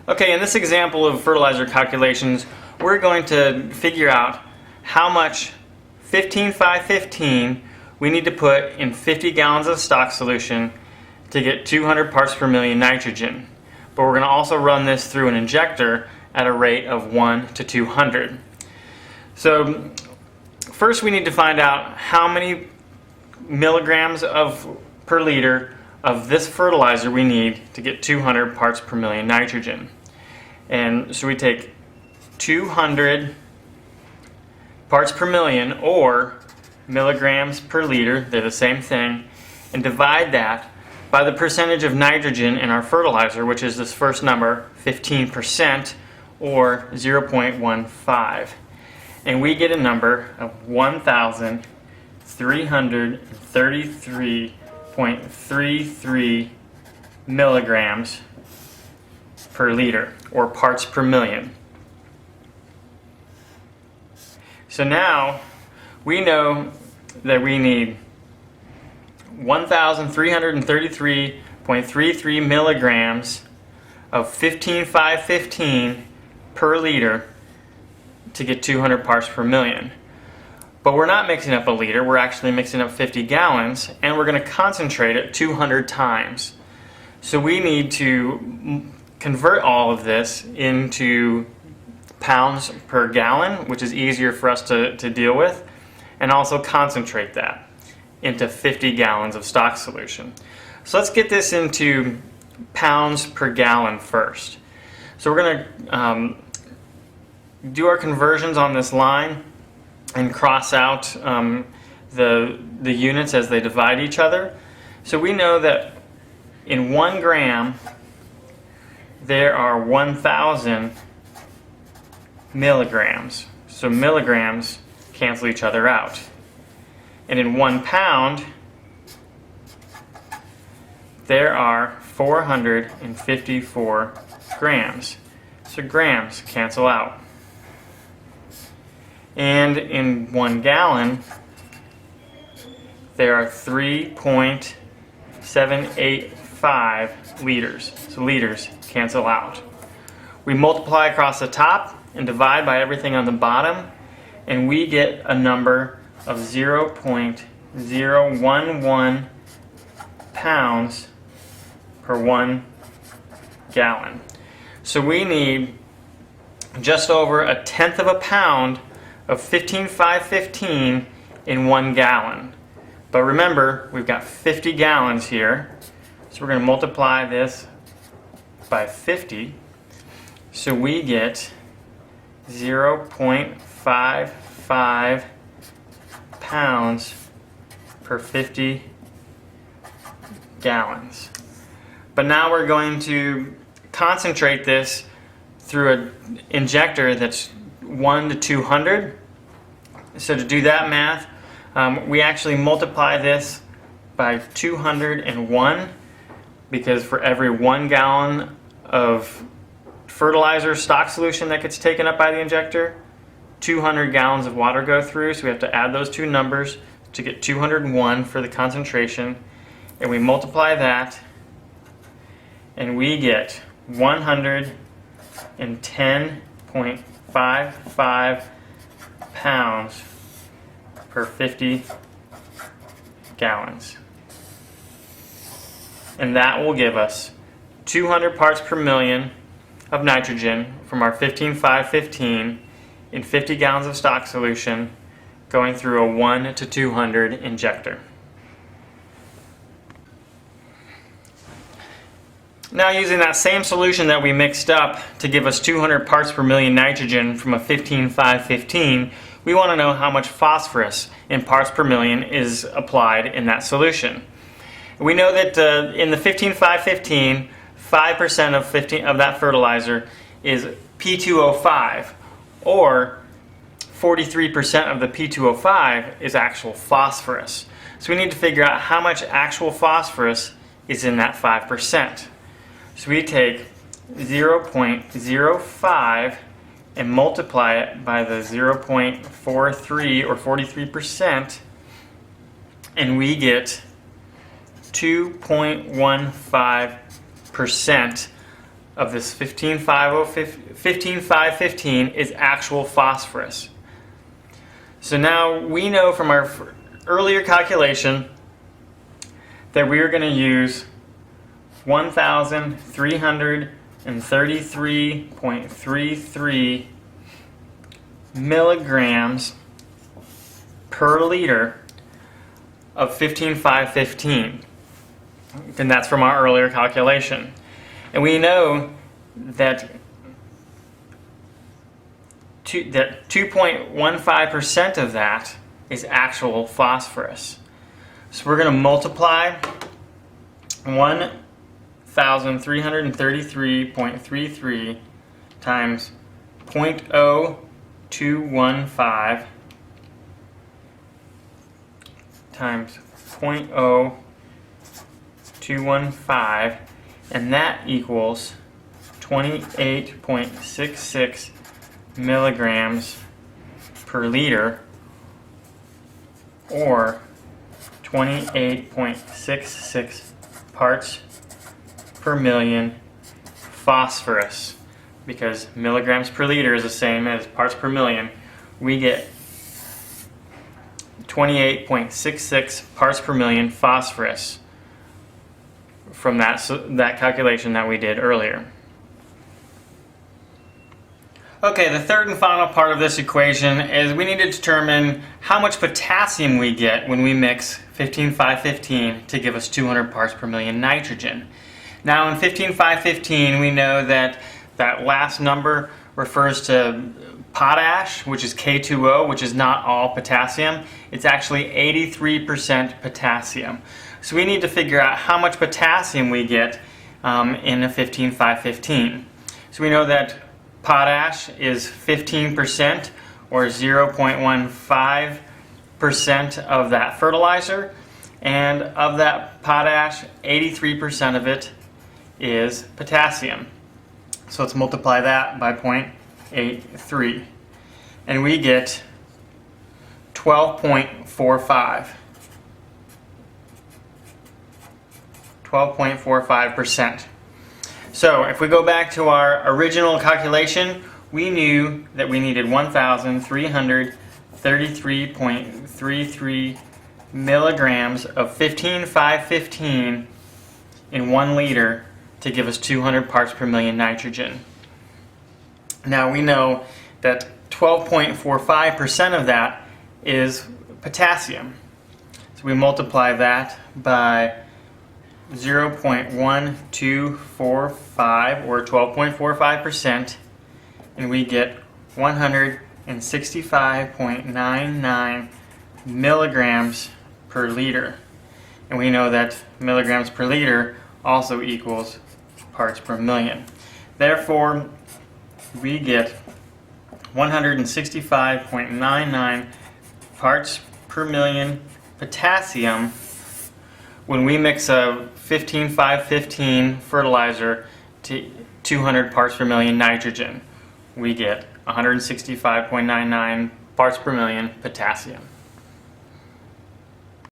Okay, in this example of fertilizer calculations, we're going to figure out how much 15-5-15 we need to put in 50 gallons of stock solution to get 200 parts per million nitrogen. But we're going to also run this through an injector at a rate of 1 to 200. So first we need to find out how many milligrams per liter of this fertilizer we need to get 200 parts per million nitrogen. And so we take 200 parts per million, or milligrams per liter, they're the same thing, and divide that by the percentage of nitrogen in our fertilizer, which is this first number, 15%, or 0.15. And we get a number of 1,333.33 milligrams per liter, or parts per million. So now we know that we need 1,333.33 milligrams of 15-5-15 per liter to get 200 parts per million. But we're not mixing up a liter, we're actually mixing up 50 gallons, and we're going to concentrate it 200 times. So we need to convert all of this into pounds per gallon, which is easier for us to deal with, and also concentrate that into 50 gallons of stock solution. So let's get this into pounds per gallon first. So we're going to do our conversions on this line and cross out the units as they divide each other. So we know that in 1 gram there are 1,000 milligrams. So milligrams cancel each other out. And in 1 pound there are 454 grams. So grams cancel out. And in 1 gallon there are 3.785 liters. So liters cancel out. We multiply across the top and divide by everything on the bottom, and we get a number of 0.011 pounds per 1 gallon. So we need just over 1/10 of a pound of 15-5-15 in 1 gallon. But remember, we've got 50 gallons here, so we're going to multiply this by 50. So we get 0.55 pounds per 50 gallons. But now we're going to concentrate this through an injector that's 1 to 200. So to do that math, we actually multiply this by 201, because for every 1 gallon of fertilizer stock solution that gets taken up by the injector, 200 gallons of water go through, so we have to add those two numbers to get 201 for the concentration, and we multiply that and we get 110.55 pounds per 50 gallons. And that will give us 200 parts per million of nitrogen from our 15-5-15 in 50 gallons of stock solution going through a 1 to 200 injector. Now, using that same solution that we mixed up to give us 200 parts per million nitrogen from a 15-5-15, we want to know how much phosphorus in parts per million is applied in that solution. We know that in the 15-5-15, 5% of that fertilizer is P2O5, or 43% of the P2O5 is actual phosphorus. So we need to figure out how much actual phosphorus is in that 5%. So we take 0.05 and multiply it by the 0.43 or 43%, and we get 2.15% of this 15,515 is actual phosphorus. So now we know from our earlier calculation that we are going to use 1,333.33 milligrams per liter of 15,515. And that's from our earlier calculation. And we know that 2.15% of that is actual phosphorus. So we're going to multiply 1,333.33 times 0.0215 times 0.0215, and that equals 28.66 milligrams per liter, or 28.66 parts per million phosphorus. Because milligrams per liter is the same as parts per million, we get 28.66 parts per million phosphorus from that calculation that we did earlier. Okay, the third and final part of this equation is we need to determine how much potassium we get when we mix 15,515 to give us 200 parts per million nitrogen. Now in 15,515 we know that that last number refers to potash, which is K2O, which is not all potassium. It's actually 83% potassium. So we need to figure out how much potassium we get in a 15,515. So we know that potash is 15%, or 0.15% of that fertilizer, and of that potash, 83% of it is potassium. So let's multiply that by 0.83, and we get 12.45. 12.45%. So if we go back to our original calculation, we knew that we needed 1,333.33 milligrams of 15,515 in 1 liter to give us 200 parts per million nitrogen. Now we know that 12.45% of that is potassium. So we multiply that by 0.1245, or 12.45%, and we get 165.99 milligrams per liter. And we know that milligrams per liter also equals parts per million. Therefore, we get 165.99 parts per million potassium when we mix a 15,515 fertilizer to 200 parts per million nitrogen. We get 165.99 parts per million potassium.